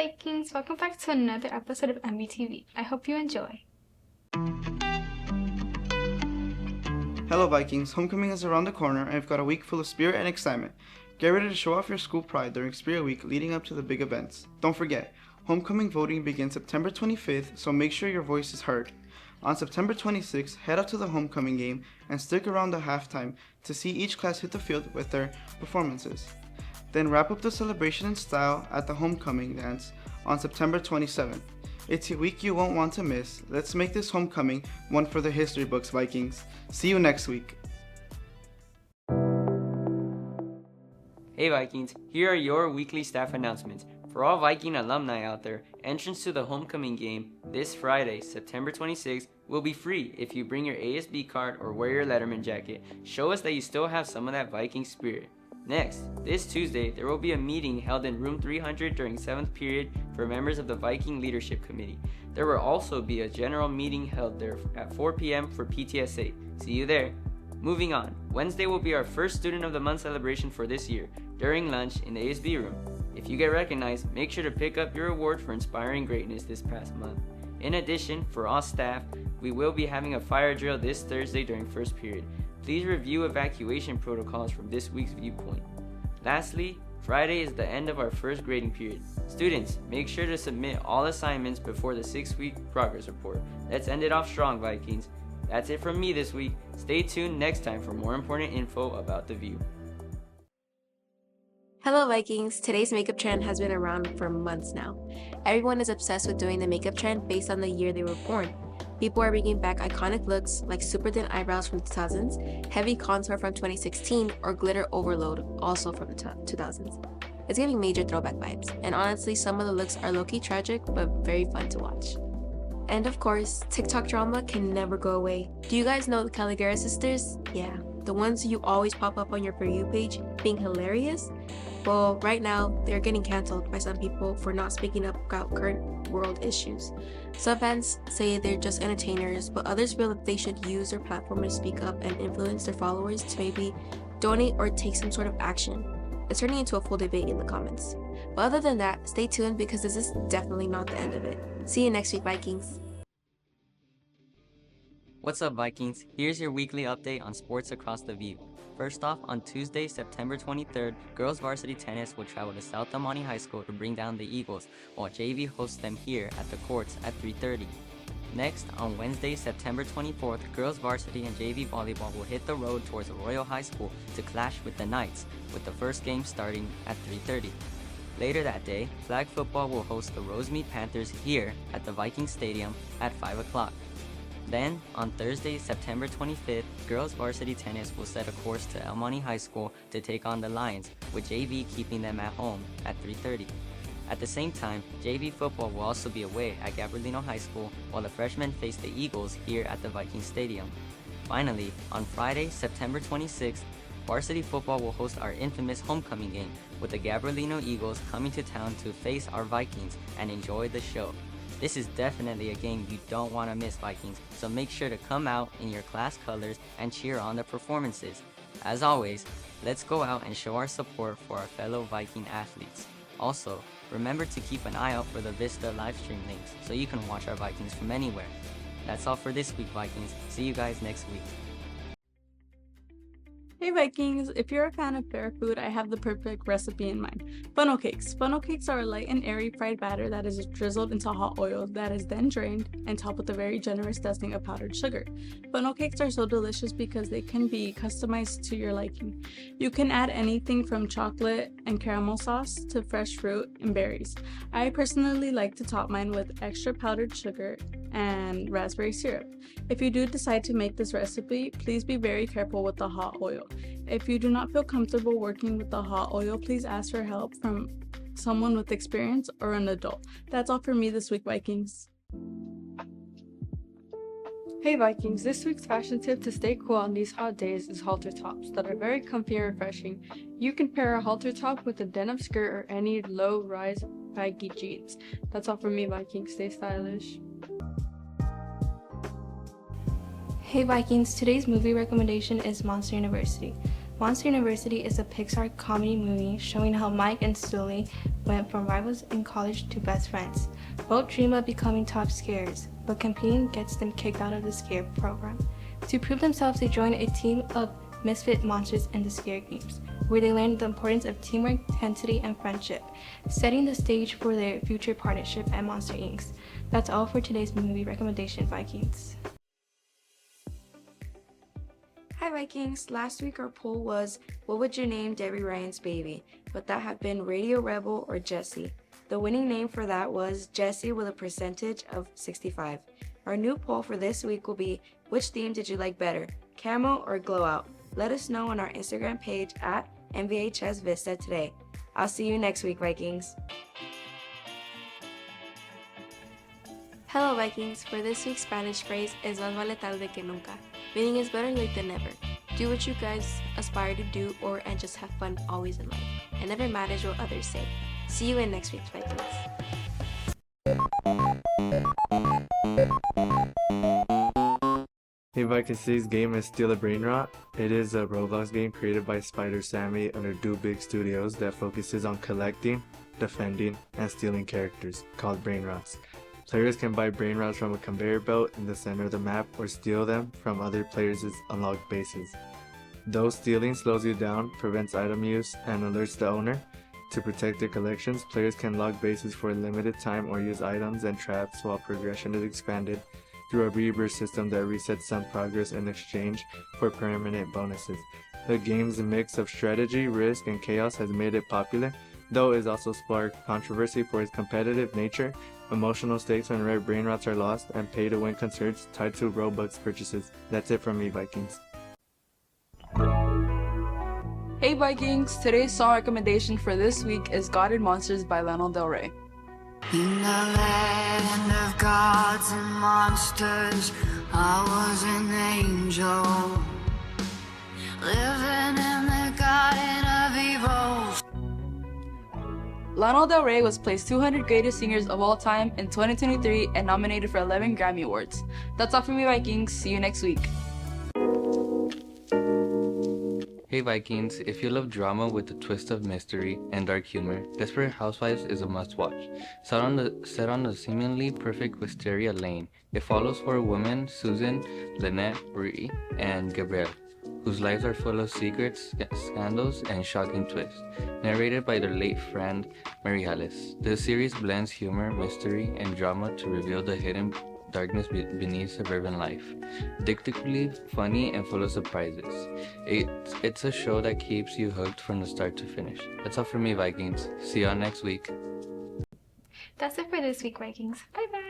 Vikings! Welcome back to another episode of MBTV. I hope you enjoy. Hello Vikings, homecoming is around the corner and we've got a week full of spirit and excitement. Get ready to show off your school pride during Spirit Week leading up to the big events. Don't forget, homecoming voting begins September 25th, so make sure your voice is heard. On September 26th, head out to the homecoming game and stick around the halftime to see each class hit the field with their performances. Then wrap up the celebration in style at the homecoming dance on September 27th. It's a week you won't want to miss. Let's make this homecoming one for the history books, Vikings. See you next week. Hey Vikings, here are your weekly staff announcements. For all Viking alumni out there, entrance to the homecoming game this Friday, September 26th, will be free if you bring your ASB card or wear your Letterman jacket. Show us that you still have some of that Viking spirit. Next, this Tuesday, there will be a meeting held in room 300 during 7th period for members of the Viking Leadership Committee. There will also be a general meeting held there at 4 p.m. for PTSA. See you there. Moving on, Wednesday will be our first Student of the Month celebration for this year, during lunch in the ASB room. If you get recognized, make sure to pick up your award for inspiring greatness this past month. In addition, for all staff, we will be having a fire drill this Thursday during first period. Please review evacuation protocols from this week's viewpoint. Lastly, Friday is the end of our first grading period. Students, make sure to submit all assignments before the 6-week progress report. Let's end it off strong, Vikings. That's it from me this week. Stay tuned next time for more important info about the View. Hello Vikings! Today's makeup trend has been around for months now. Everyone is obsessed with doing the makeup trend based on the year they were born. People are bringing back iconic looks like super thin eyebrows from the 2000s, heavy contour from 2016, or glitter overload also from the 2000s. It's giving major throwback vibes, and honestly some of the looks are low-key tragic but very fun to watch. And of course, TikTok drama can never go away. Do you guys know the Caligari sisters? Yeah, the ones you always pop up on your For You page being hilarious? Well, right now, they're getting cancelled by some people for not speaking up about current world issues. Some fans say they're just entertainers, but others feel that they should use their platform to speak up and influence their followers to maybe donate or take some sort of action. It's turning into a full debate in the comments. But other than that, stay tuned because this is definitely not the end of it. See you next week, Vikings! What's up, Vikings? Here's your weekly update on sports across the View. First off, on Tuesday, September 23rd, girls varsity tennis will travel to South El Monte High School to bring down the Eagles, while JV hosts them here at the courts at 3:30. Next, on Wednesday, September 24th, girls varsity and JV volleyball will hit the road towards Arroyo High School to clash with the Knights, with the first game starting at 3:30. Later that day, flag football will host the Rosemead Panthers here at the Viking Stadium at 5 o'clock. Then, on Thursday, September 25th, girls varsity tennis will set a course to El Monte High School to take on the Lions, with JV keeping them at home at 3:30. At the same time, JV football will also be away at Gabrielino High School, while the freshmen face the Eagles here at the Viking Stadium. Finally, on Friday, September 26th, varsity football will host our infamous homecoming game, with the Gabrielino Eagles coming to town to face our Vikings and enjoy the show. This is definitely a game you don't want to miss, Vikings, so make sure to come out in your class colors and cheer on the performances. As always, let's go out and show our support for our fellow Viking athletes. Also, remember to keep an eye out for the VISTA livestream links so you can watch our Vikings from anywhere. That's all for this week, Vikings. See you guys next week. Hey Vikings, if you're a fan of fair food, I have the perfect recipe in mind. Funnel cakes. Funnel cakes are a light and airy fried batter that is drizzled into hot oil that is then drained and topped with a very generous dusting of powdered sugar. Funnel cakes are so delicious because they can be customized to your liking. You can add anything from chocolate and caramel sauce to fresh fruit and berries. I personally like to top mine with extra powdered sugar and raspberry syrup. If you do decide to make this recipe, please be very careful with the hot oil. If you do not feel comfortable working with the hot oil, please ask for help from someone with experience or an adult. That's all for me this week, Vikings. Hey Vikings, this week's fashion tip to stay cool on these hot days is halter tops that are very comfy and refreshing. You can pair a halter top with a denim skirt or any low-rise baggy jeans. That's all for me, Vikings. Stay stylish. Hey Vikings, today's movie recommendation is Monster University. Monster University is a Pixar comedy movie showing how Mike and Sully went from rivals in college to best friends. Both dream of becoming top skiers, but competing gets them kicked out of the scare program. To prove themselves, they join a team of misfit monsters in the scare games, where they learn the importance of teamwork, intensity, and friendship, setting the stage for their future partnership at Monster Inc. That's all for today's movie recommendation, Vikings. Hi Vikings! Last week our poll was, what would you name Debbie Ryan's baby? Would that have been Radio Rebel or Jessie? The winning name for that was Jessie with a percentage of 65. Our new poll for this week will be, which theme did you like better, Camo or Glow Out? Let us know on our Instagram page at MVHS Vista today. I'll see you next week, Vikings. Hello Vikings! For this week's Spanish phrase is más vale tarde que nunca, meaning it's better late than never. Do what you guys aspire to do and just have fun always in life. It never matters what others say. See you in next week's Vikings. Hey Vikings, today's game is Steal a Brain Rot. It is a Roblox game created by Spider Sammy under Do Big Studios that focuses on collecting, defending, and stealing characters, called Brain Rots. Players can buy brain rots from a conveyor belt in the center of the map or steal them from other players' unlocked bases. Though stealing slows you down, prevents item use, and alerts the owner. To protect their collections, players can lock bases for a limited time or use items and traps while progression is expanded through a rebirth system that resets some progress in exchange for permanent bonuses. The game's mix of strategy, risk, and chaos has made it popular, though it has also sparked controversy for its competitive nature, emotional stakes when rare brain rots are lost, and pay-to-win concerns tied to Robux purchases. That's it from me, Vikings. Hey Vikings! Today's song recommendation for this week is God and Monsters by Lana Del Rey. In the land of gods and monsters, I was an angel, living in the garden of evil. Lana Del Rey was placed 200 greatest singers of all time in 2023 and nominated for 11 Grammy Awards. That's all from me, Vikings. See you next week. Hey Vikings, if you love drama with a twist of mystery and dark humor, Desperate Housewives is a must-watch. Set on the seemingly perfect Wisteria lane, it follows four women, Susan, Lynette, Brie, and Gabrielle, whose lives are full of secrets, scandals, and shocking twists. Narrated by their late friend, Mary Alice. The series blends humor, mystery, and drama to reveal the hidden darkness beneath suburban life. Addictively funny and full of surprises. It's a show that keeps you hooked from the start to finish. That's all for me, Vikings. See y'all next week. That's it for this week, Vikings. Bye bye.